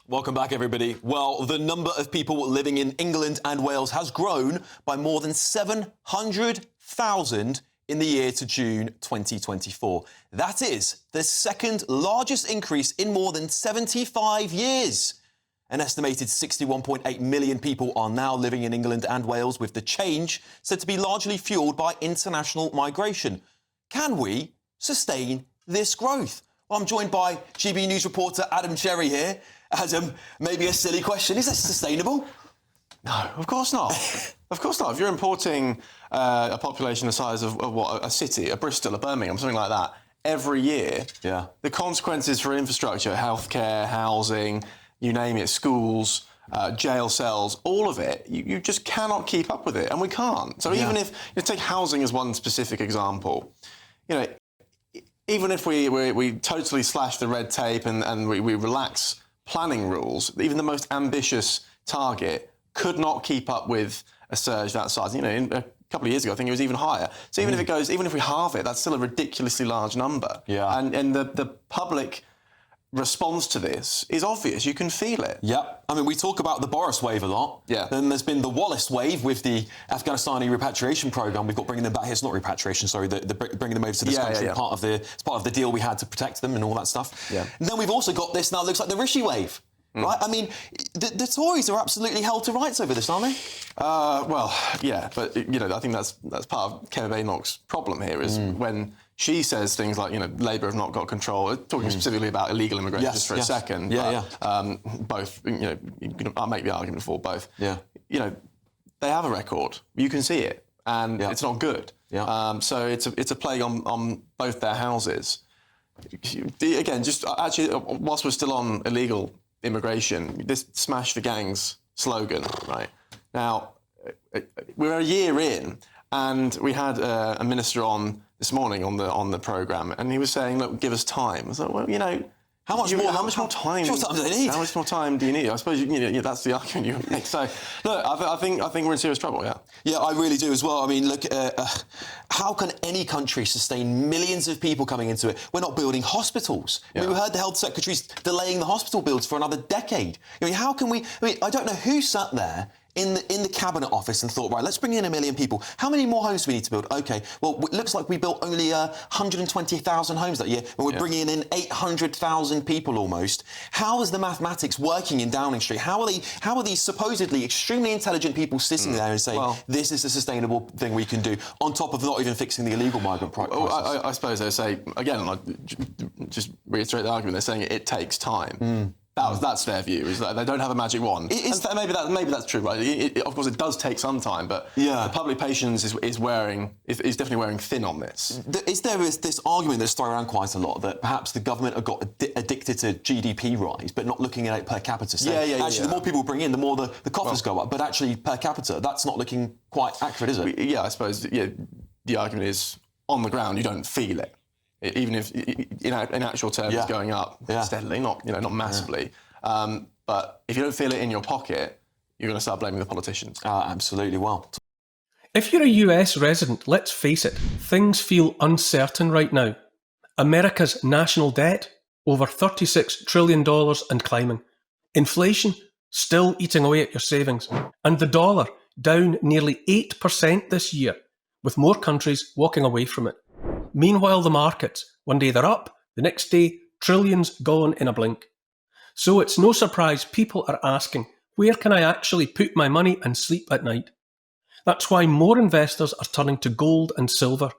Welcome back, everybody. Well, the number of people living in England and Wales has grown by more than 700,000 in the year to June 2024. That is the second largest increase in more than 75 years. An estimated 61.8 million people are now living in England and Wales, with the change said to be largely fuelled by international migration. Can we sustain this growth? Well, I'm joined by GB News reporter Adam Cherry here. Adam, maybe a silly question. Is that sustainable? No, of course not. Of course not. If you're importing a population the size of what, a city, a Bristol, a Birmingham, something like that, every year, the consequences for infrastructure, healthcare, housing, you name it, schools, jail cells, all of it, you just cannot keep up with it, and we can't. So even if, take housing as one specific example, even if we totally slash the red tape and we relax planning rules, even the most ambitious target could not keep up with a surge that size. A couple of years ago, I think it was even higher. So even if we halve it, that's still a ridiculously large number. Yeah. And the public response to this is obvious. You can feel it. Yeah. I mean, we talk about the Boris wave a lot. Yeah. Then there's been the Wallace wave with the Afghanistani repatriation program. We've got bringing them back here. It's not repatriation, sorry. The bringing them over to this country. Yeah. It's part of the deal we had to protect them and all that stuff. Yeah. And then we've also got this now. It looks like the Rishi wave. Right? I mean, the Tories are absolutely held to rights over this, aren't they? Well, yeah, but I think that's part of Kevin Baynock's problem here is when she says things like, Labour have not got control. Talking specifically about illegal immigration just for a second. Both, I'll make the argument for both. Yeah. They have a record. You can see it, and it's not good. Yeah. So it's a plague on both their houses. Again, just actually, whilst we're still on illegal immigration, this smash the gangs slogan, right? Now, we're a year in, and we had a minister on this morning on the programme, and he was saying, look, give us time. I was like, well, how much more time do they need? How much more time do you need? I suppose that's the argument you make. So, look, I think we're in serious trouble. Yeah. Yeah, I really do as well. I mean, look, how can any country sustain millions of people coming into it? We're not building hospitals. I mean, we heard the health secretary's delaying the hospital builds for another decade. I mean, how can we? I mean, I don't know who sat there in the cabinet office and thought, right, let's bring in 1 million people. How many more homes do we need to build? OK, well, it looks like we built only 120,000 homes that year, and we're bringing in 800,000 people almost. How is the mathematics working in Downing Street? How are these supposedly extremely intelligent people sitting there and saying, this is a sustainable thing we can do, on top of not even fixing the illegal migrant crisis? I suppose they say, again, I just reiterate the argument, they're saying it takes time. That's their view, is that they don't have a magic wand. Maybe that's true, right? Of course, it does take some time, but the public patience is definitely wearing thin on this. Is there this argument that's thrown around quite a lot that perhaps the government have got addicted to GDP rise, but not looking at it per capita? So the more people bring in, the more the coffers go up. But actually, per capita, that's not looking quite accurate, is it? I suppose the argument is, on the ground, you don't feel it. Even if, in actual terms, it's going up steadily, not massively. But if you don't feel it in your pocket, you're going to start blaming the politicians. Absolutely. Well, if you're a US resident, let's face it, things feel uncertain right now. America's national debt, over $36 trillion and climbing. Inflation, still eating away at your savings. And the dollar, down nearly 8% this year, with more countries walking away from it. Meanwhile, the markets, one day they're up, the next day, trillions gone in a blink. So it's no surprise people are asking, where can I actually put my money and sleep at night? That's why more investors are turning to gold and silver.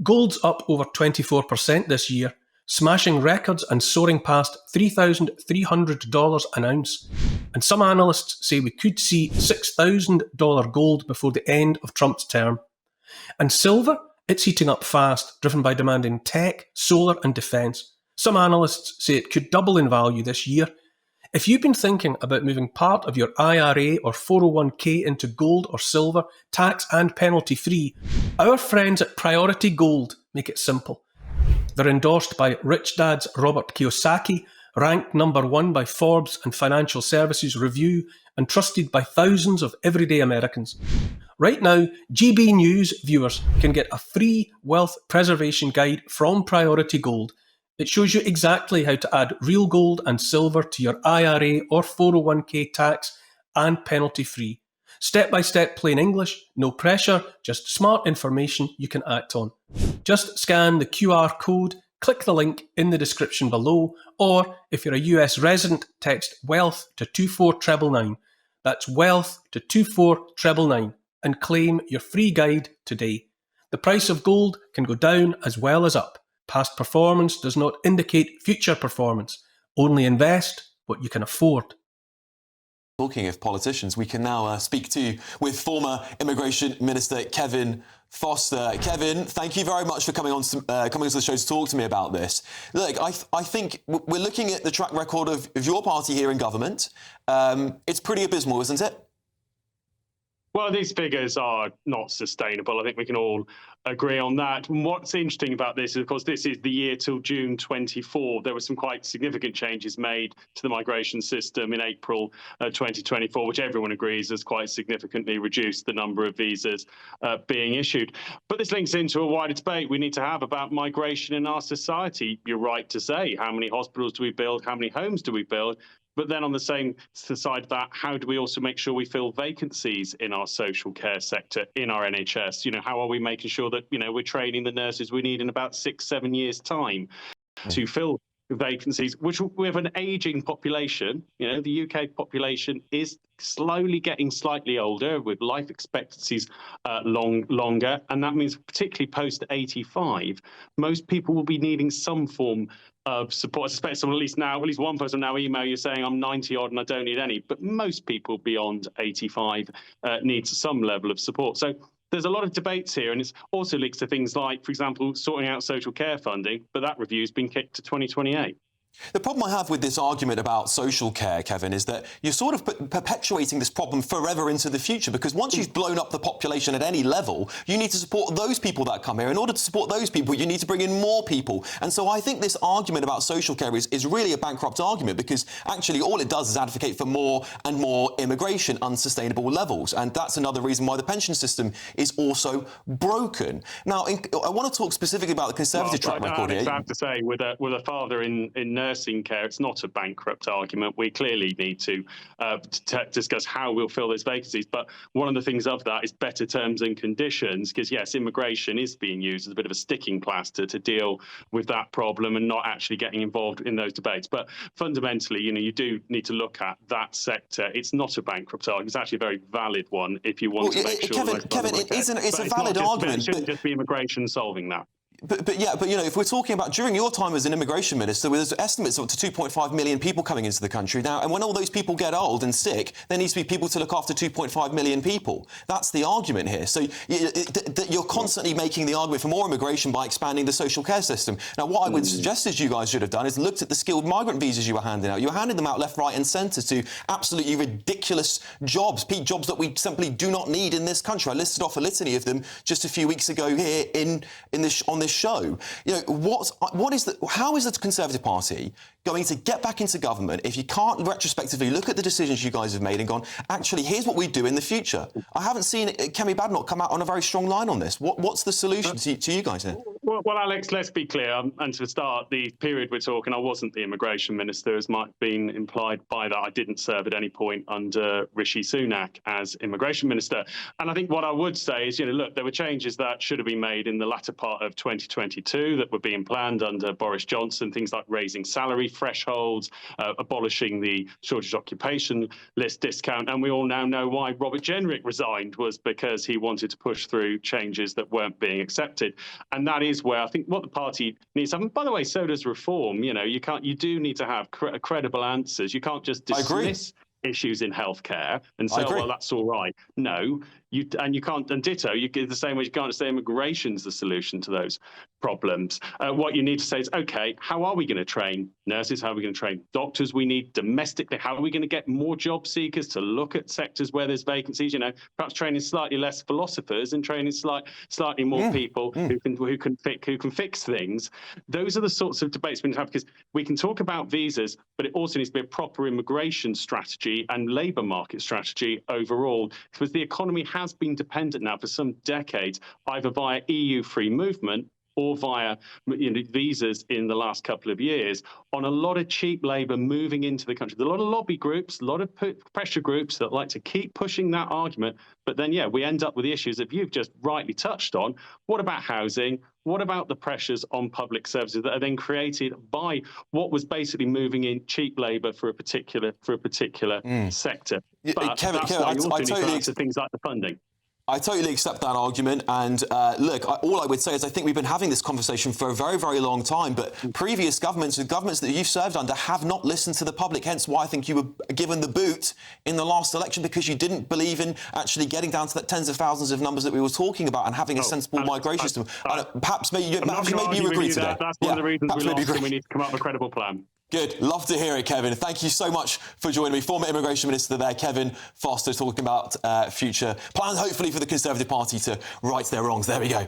Gold's up over 24% this year, smashing records and soaring past $3,300 an ounce. And some analysts say we could see $6,000 gold before the end of Trump's term. And silver? It's heating up fast, driven by demand in tech, solar and defence. Some analysts say it could double in value this year. If you've been thinking about moving part of your IRA or 401k into gold or silver, tax and penalty free, our friends at Priority Gold make it simple. They're endorsed by Rich Dad's Robert Kiyosaki, ranked number 1 by Forbes and Financial Services Review, and trusted by thousands of everyday Americans. Right now, GB News viewers can get a free wealth preservation guide from Priority Gold. It shows you exactly how to add real gold and silver to your IRA or 401k tax and penalty free. Step by step plain English, no pressure, just smart information you can act on. Just scan the QR code, click the link in the description below, or if you're a US resident, text WEALTH to 24999. That's WEALTH to 24999 and claim your free guide today. The price of gold can go down as well as up. Past performance does not indicate future performance. Only invest what you can afford. Talking of politicians, we can now speak with former Immigration Minister Kevin Foster. Kevin, thank you very much for coming onto the show to talk to me about this. Look, I think we're looking at the track record of your party here in government. It's pretty abysmal, isn't it? Well, these figures are not sustainable. I think we can all agree on that. And what's interesting about this is, of course, this is the year till June 24. There were some quite significant changes made to the migration system in April 2024, which everyone agrees has quite significantly reduced the number of visas being issued. But this links into a wider debate we need to have about migration in our society. You're right to say, how many hospitals do we build? How many homes do we build? But then on the same side of that, how do we also make sure we fill vacancies in our social care sector, in our NHS? How are we making sure that, we're training the nurses we need in about 6-7 years' time to fill vacancies, which we have an aging population. The UK population is slowly getting slightly older, with life expectancies longer. And that means particularly post 85, most people will be needing some form of support. I suspect someone at least one person now email you saying I'm 90 odd and I don't need any, but most people beyond 85 needs some level of support. So there's a lot of debates here, and it's also links to things like, for example, sorting out social care funding, but that review's been kicked to 2028. The problem I have with this argument about social care, Kevin, is that you're sort of perpetuating this problem forever into the future, because once you've blown up the population at any level, you need to support those people that come here. In order to support those people, you need to bring in more people. And so I think this argument about social care is really a bankrupt argument, because actually all it does is advocate for more and more immigration, unsustainable levels. And that's another reason why the pension system is also broken. Now, I want to talk specifically about the Conservative track record here. I have to say, with a father in nursing care, it's not a bankrupt argument. We clearly need to discuss how we'll fill those vacancies. But one of the things of that is better terms and conditions, because, yes, immigration is being used as a bit of a sticking plaster to deal with that problem and not actually getting involved in those debates. But fundamentally, you do need to look at that sector. It's not a bankrupt argument. It's actually a very valid one if you want to make sure. Kevin, it's a valid argument. It shouldn't just be immigration solving that. But if we're talking about during your time as an immigration minister, there's estimates up to 2.5 million people coming into the country now, and when all those people get old and sick, there needs to be people to look after 2.5 million people. That's the argument here. So you're constantly making the argument for more immigration by expanding the social care system. Now, what I would suggest is you guys should have done is looked at the skilled migrant visas you were handing out. You were handing them out left, right, and centre to absolutely ridiculous jobs that we simply do not need in this country. I listed off a litany of them just a few weeks ago here on this show. How is the Conservative Party going to get back into government if you can't retrospectively look at the decisions you guys have made and gone, actually, here's what we do in the future? I haven't seen Kemi Badenoch come out on a very strong line on this. What's the solution to you guys here? Well, Alex, let's be clear. And to start, the period we're talking, I wasn't the immigration minister, as might have been implied by that. I didn't serve at any point under Rishi Sunak as immigration minister. And I think what I would say is, look, there were changes that should have been made in the latter part of 2022 that were being planned under Boris Johnson, things like raising salary thresholds, abolishing the shortage occupation list discount. And we all now know why Robert Jenrick resigned, was because he wanted to push through changes that weren't being accepted. And that is where I think what the party needs to have. And by the way, so does reform. You do need to have credible answers. You can't just dismiss issues in healthcare and say, well, that's all right. No, you can't, and ditto, you give the same way you can't say immigration's the solution to those problems. What you need to say is, okay, how are we going to train nurses? How are we going to train doctors we need domestically? How are we going to get more job seekers to look at sectors where there's vacancies? Perhaps training slightly less philosophers and training slightly more people who can fix things. Those are the sorts of debates we need to have, because we can talk about visas, but it also needs to be a proper immigration strategy and labour market strategy overall, because the economy has been dependent now for some decades, either via EU free movement or via visas in the last couple of years, on a lot of cheap labour moving into the country. There's a lot of lobby groups, a lot of pressure groups that like to keep pushing that argument. But then, yeah, we end up with the issues that you've just rightly touched on. What about housing? What about the pressures on public services that are then created by what was basically moving in cheap labour for a particular sector? But Kevin, that's why you also need to totally answer things like the funding. I totally accept that argument. And look, all I would say is I think we've been having this conversation for a very, very long time. But previous governments, the governments that you've served under, have not listened to the public. Hence why I think you were given the boot in the last election, because you didn't believe in actually getting down to that tens of thousands of numbers that we were talking about and having a sensible migration system. Perhaps maybe you agree today. That's one of the reasons we lost, and we need to come up with a credible plan. Good. Love to hear it, Kevin. Thank you so much for joining me. Former Immigration Minister there, Kevin Foster, talking about future plans, hopefully, for the Conservative Party to right their wrongs. There we go.